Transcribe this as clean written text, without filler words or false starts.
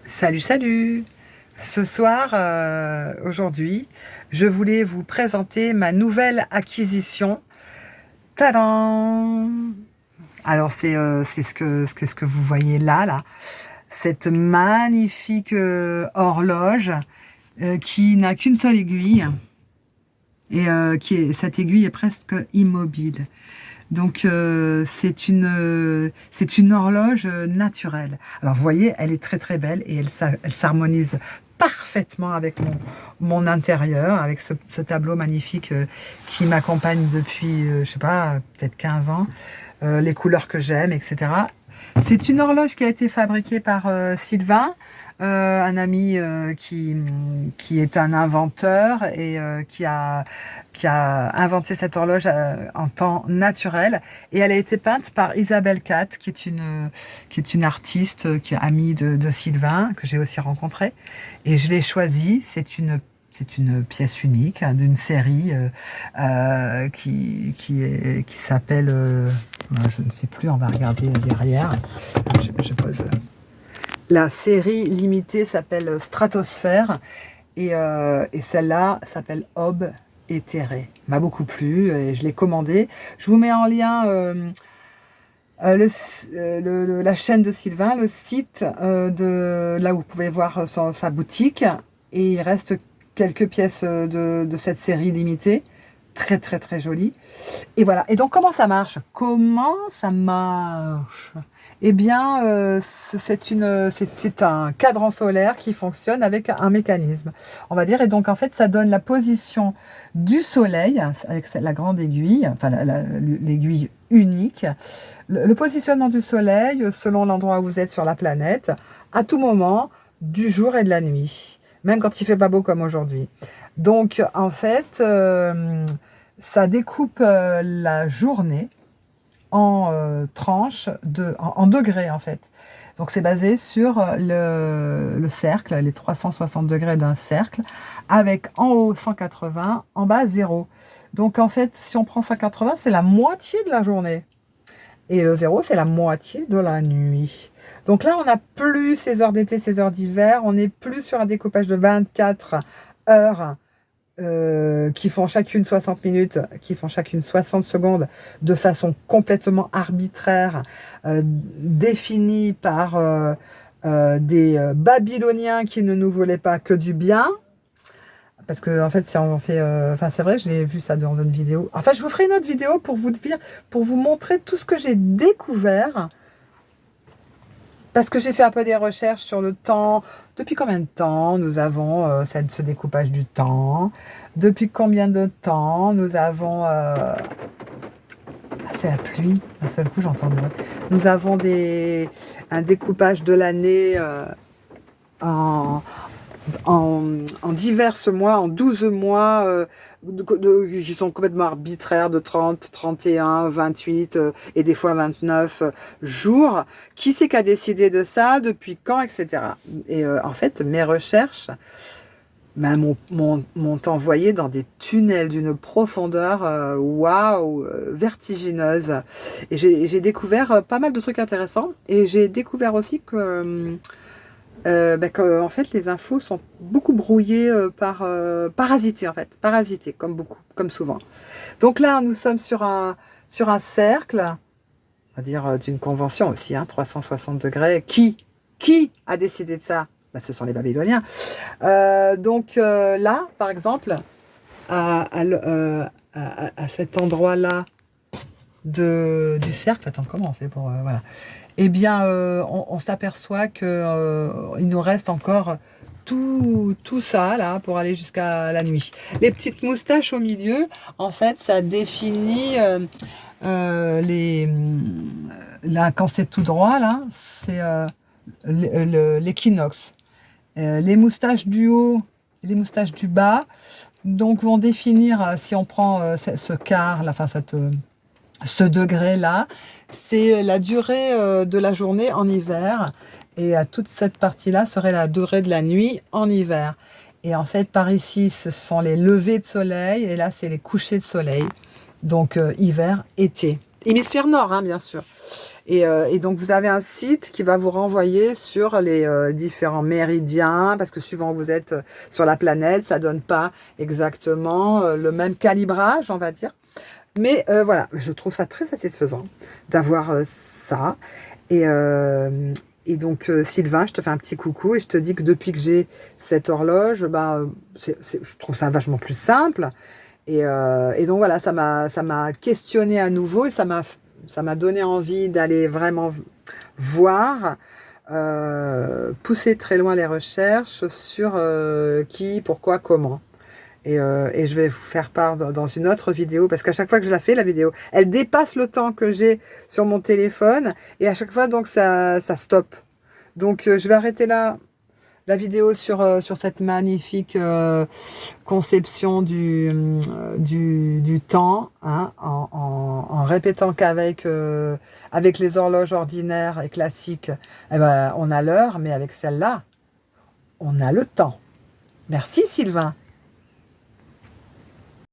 Salut, salut! Ce soir, aujourd'hui, je voulais vous présenter ma nouvelle acquisition. Tadam! Alors, c'est ce que vous voyez là. Cette magnifique horloge qui n'a qu'une seule aiguille et cette aiguille est presque immobile. Donc c'est une horloge naturelle. Alors vous voyez, elle est très très belle et elle s'harmonise parfaitement avec mon intérieur, avec ce tableau magnifique qui m'accompagne depuis, je sais pas, peut-être 15 ans, les couleurs que j'aime, etc. C'est une horloge qui a été fabriquée par Sylvain, un ami qui est un inventeur et qui a inventé cette horloge en temps naturel. Et elle a été peinte par Isabelle Cat, qui est une artiste, qui est amie de Sylvain, que j'ai aussi rencontrée. Et je l'ai choisie. C'est une pièce unique hein, d'une série qui s'appelle, je ne sais plus, on va regarder derrière. Je pose. La série limitée s'appelle Stratosphère et celle-là s'appelle Aube éthérée. M'a beaucoup plu et je l'ai commandée. Je vous mets en lien la chaîne de Sylvain, le site de là où vous pouvez voir sa boutique, et il reste quelques pièces de cette série limitée. Très très très jolie. Et voilà. Et donc comment ça marche? Comment ça marche? Eh bien, c'est un cadran solaire qui fonctionne avec un mécanisme, on va dire. Et donc, en fait, ça donne la position du soleil, avec la grande aiguille, enfin l'aiguille unique, le positionnement du soleil selon l'endroit où vous êtes sur la planète, à tout moment du jour et de la nuit, même quand il fait pas beau comme aujourd'hui. Donc, en fait, ça découpe la journée en tranches, en degrés en fait. Donc c'est basé sur le cercle, les 360 degrés d'un cercle, avec en haut 180, en bas 0. Donc en fait, si on prend 180, c'est la moitié de la journée. Et le 0, c'est la moitié de la nuit. Donc là, on n'a plus ces heures d'été, ces heures d'hiver. On n'est plus sur un découpage de 24 heures qui font chacune 60 minutes, qui font chacune 60 secondes, de façon complètement arbitraire, définie par des Babyloniens qui ne nous voulaient pas que du bien. Parce que en fait, si on fait, enfin c'est vrai, j'ai vu ça dans une vidéo. Enfin, je vous ferai une autre vidéo pour vous dire, pour vous montrer tout ce que j'ai découvert. Parce que j'ai fait un peu des recherches sur le temps. Depuis combien de temps nous avons ce découpage du temps? Depuis combien de temps nous avons... Ah, c'est la pluie. D'un seul coup, j'entends du bruit. Nous avons un découpage de l'année en, en divers mois, en 12 mois, qui sont complètement arbitraires, de 30, 31, 28 et des fois 29 jours. Qui c'est qui a décidé de ça, depuis quand, etc. Et en fait, mes recherches m'ont envoyé dans des tunnels d'une profondeur waouh, vertigineuse. Et j'ai découvert pas mal de trucs intéressants. Et j'ai découvert aussi que en fait les infos sont beaucoup brouillées par parasitées en fait, parasitées comme beaucoup, comme souvent. Donc là nous sommes sur un cercle, on va dire d'une convention aussi, hein, 360 degrés. Qui a décidé de ça? Ben, ce sont les Babyloniens. Donc là par exemple à cet endroit là du cercle, attends, comment on fait pour voilà, eh bien, on s'aperçoit qu'il nous reste encore tout ça, là, pour aller jusqu'à la nuit. Les petites moustaches au milieu, en fait, ça définit là, quand c'est tout droit, là, c'est l'équinoxe. Les moustaches du haut, les moustaches du bas, donc vont définir, si on prend ce quart, là, enfin, ce degré-là, c'est la durée de la journée en hiver. Et toute cette partie-là serait la durée de la nuit en hiver. Et en fait, par ici, ce sont les levées de soleil. Et là, c'est les couchers de soleil. Donc, hiver, été. Hémisphère nord, hein, bien sûr. Et donc, vous avez un site qui va vous renvoyer sur les différents méridiens, parce que suivant où vous êtes sur la planète, ça donne pas exactement le même calibrage, on va dire. Mais voilà, je trouve ça très satisfaisant d'avoir ça. Et, euh, et donc, Sylvain, je te fais un petit coucou et je te dis que depuis que j'ai cette horloge, ben, je trouve ça vachement plus simple. Et donc voilà, ça m'a questionné à nouveau et ça m'a donné envie d'aller vraiment voir, pousser très loin les recherches sur qui, pourquoi, comment. Et je vais vous faire part dans une autre vidéo, parce qu'à chaque fois que je la fais, la vidéo, elle dépasse le temps que j'ai sur mon téléphone, et à chaque fois, donc, ça stoppe. Donc, je vais arrêter là la vidéo sur cette magnifique conception du temps, hein, en répétant qu'avec avec les horloges ordinaires et classiques, eh ben, on a l'heure, mais avec celle-là, on a le temps. Merci Sylvain.